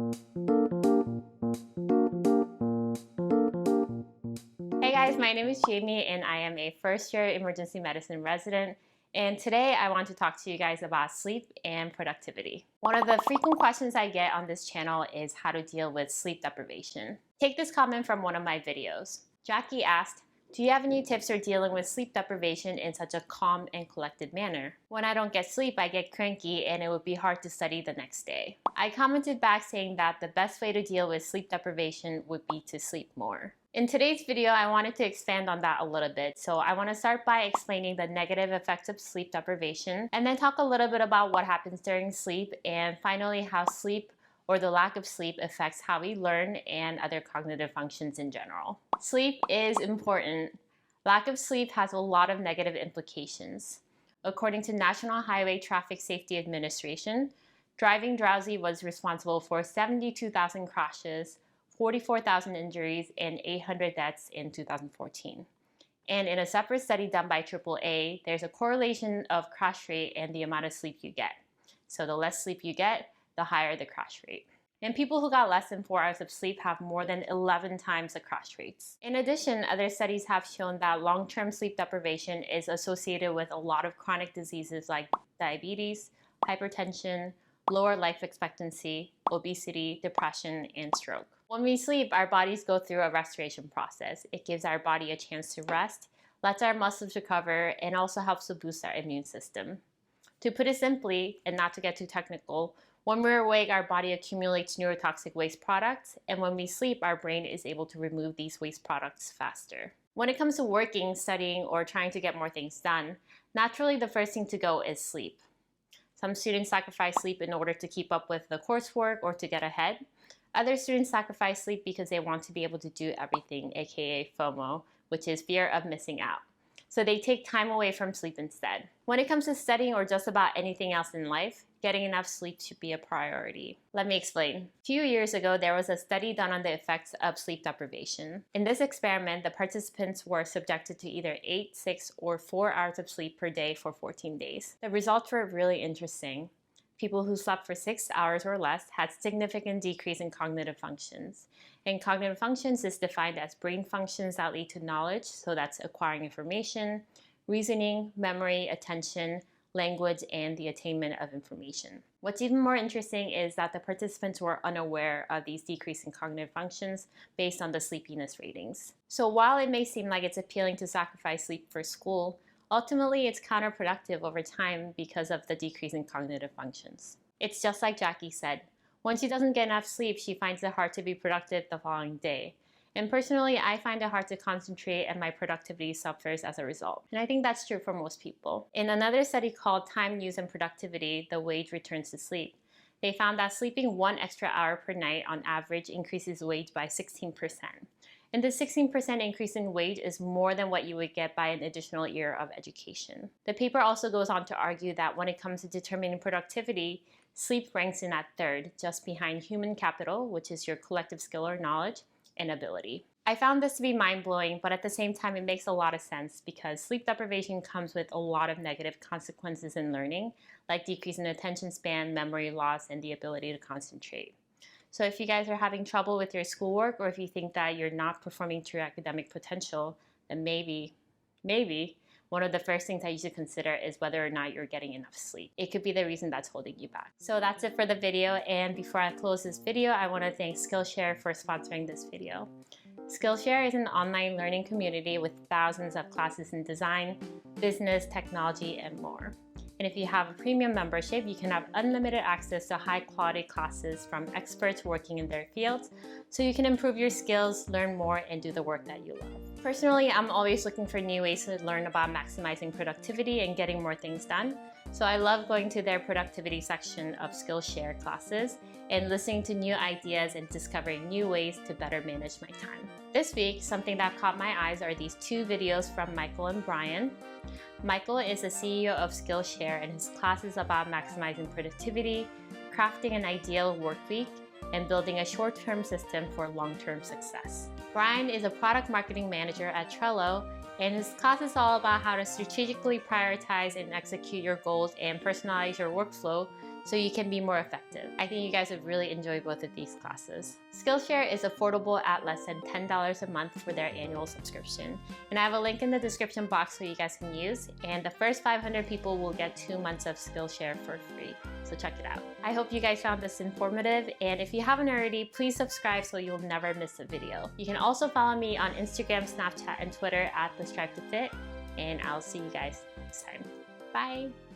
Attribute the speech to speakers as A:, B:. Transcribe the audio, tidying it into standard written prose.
A: Hey guys, my name is Jamie and I am a first-year emergency medicine resident. And today I want to talk to you guys about sleep and productivity. One of the frequent questions I get on this channel is how to deal with sleep deprivation. Take this comment from one of my videos. Jackie asked, "Do you have any tips for dealing with sleep deprivation in such a calm and collected manner? When I don't get sleep, I get cranky and it would be hard to study the next day." I commented back saying that the best way to deal with sleep deprivation would be to sleep more. In today's video, I wanted to expand on that a little bit. So I want to start by explaining the negative effects of sleep deprivation, and then talk a little bit about what happens during sleep, and finally how sleep or the lack of sleep affects how we learn and other cognitive functions in general. Sleep is important. Lack of sleep has a lot of negative implications. According to National Highway Traffic Safety Administration, driving drowsy was responsible for 72,000 crashes, 44,000 injuries, and 800 deaths in 2014. And in a separate study done by AAA, there's a correlation of crash rate and the amount of sleep you get. So the less sleep you get, the higher the crash rate. And people who got less than 4 hours of sleep have more than 11 times the crash rates. In addition, other studies have shown that long-term sleep deprivation is associated with a lot of chronic diseases like diabetes, hypertension, lower life expectancy, obesity, depression, and stroke. When we sleep, our bodies go through a restoration process. It gives our body a chance to rest, lets our muscles recover, and also helps to boost our immune system. To put it simply, and not to get too technical, when we're awake, our body accumulates neurotoxic waste products, and when we sleep, our brain is able to remove these waste products faster. When it comes to working, studying, or trying to get more things done, naturally the first thing to go is sleep. Some students sacrifice sleep in order to keep up with the coursework or to get ahead. Other students sacrifice sleep because they want to be able to do everything, aka FOMO, which is fear of missing out. So they take time away from sleep instead. When it comes to studying or just about anything else in life, getting enough sleep should be a priority. Let me explain. A few years ago, there was a study done on the effects of sleep deprivation. In this experiment, the participants were subjected to either 8, 6, or 4 hours of sleep per day for 14 days. The results were really interesting. People who slept for 6 hours or less had significant decrease in cognitive functions. And cognitive functions is defined as brain functions that lead to knowledge, so that's acquiring information, reasoning, memory, attention, language, and the attainment of information. What's even more interesting is that the participants were unaware of these decreasing cognitive functions based on the sleepiness ratings. So while it may seem like it's appealing to sacrifice sleep for school, ultimately it's counterproductive over time because of the decrease in cognitive functions. It's just like Jackie said, when she doesn't get enough sleep, she finds it hard to be productive the following day. And personally, I find it hard to concentrate and my productivity suffers as a result. And I think that's true for most people. In another study called Time Use and Productivity, The Wage Returns to Sleep, they found that sleeping 1 extra hour per night on average increases wage by 16%. And the 16% increase in wage is more than what you would get by an additional year of education. The paper also goes on to argue that when it comes to determining productivity, sleep ranks in at third, just behind human capital, which is your collective skill or knowledge, and ability. I found this to be mind-blowing, but at the same time it makes a lot of sense because sleep deprivation comes with a lot of negative consequences in learning, like decrease in attention span, memory loss, and the ability to concentrate. So if you guys are having trouble with your schoolwork, or if you think that you're not performing to your academic potential, then maybe one of the first things that you should consider is whether or not you're getting enough sleep. It could be the reason that's holding you back. So that's it for the video, and before I close this video, I want to thank Skillshare for sponsoring this video. Skillshare is an online learning community with thousands of classes in design, business, technology, and more. And if you have a premium membership, you can have unlimited access to high-quality classes from experts working in their fields, so you can improve your skills, learn more, and do the work that you love. Personally, I'm always looking for new ways to learn about maximizing productivity and getting more things done. So I love going to their productivity section of Skillshare classes and listening to new ideas and discovering new ways to better manage my time. This week, something that caught my eyes are these 2 videos from Michael and Brian. Michael is the CEO of Skillshare, and his class is about maximizing productivity, crafting an ideal work week, and building a short-term system for long-term success. Brian is a product marketing manager at Trello, and his class is all about how to strategically prioritize and execute your goals and personalize your workflow so you can be more effective. I think you guys would really enjoy both of these classes. Skillshare is affordable at less than $10 a month for their annual subscription. And I have a link in the description box so you guys can use, and the first 500 people will get 2 months of Skillshare for free. So check it out. I hope you guys found this informative, and if you haven't already, please subscribe so you'll never miss a video. You can also follow me on Instagram, Snapchat, and Twitter at TheStriveToFit, and I'll see you guys next time. Bye!